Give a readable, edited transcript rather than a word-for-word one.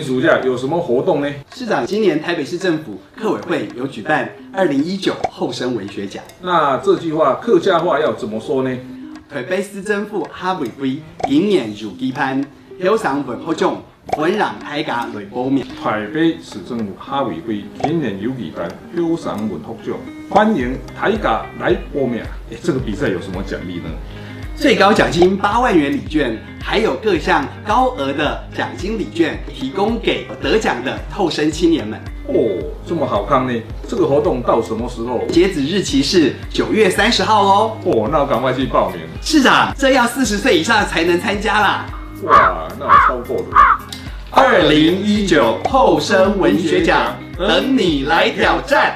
暑假有什么活动呢？市长，今年台北市政府客委会有举办2019后生文学奖。那这句话客家话要怎么说呢？台北市政府哈委会今年如期盼，表上文学奖，本让大家来报名。台北市政府哈委会今年有举办表赏文学奖，欢迎大家来报名。这个比赛有什么奖励呢？最高奖金8万元礼券，还有各项高额的奖金礼券，提供给得奖的后生青年们。哦，这么好看呢！这个活动到什么时候？截止日期是9月30号哦。哦，那我赶快去报名。市长，这要40岁以上才能参加啦。哇，那我超过了。2019后生文学奖，等你来挑战。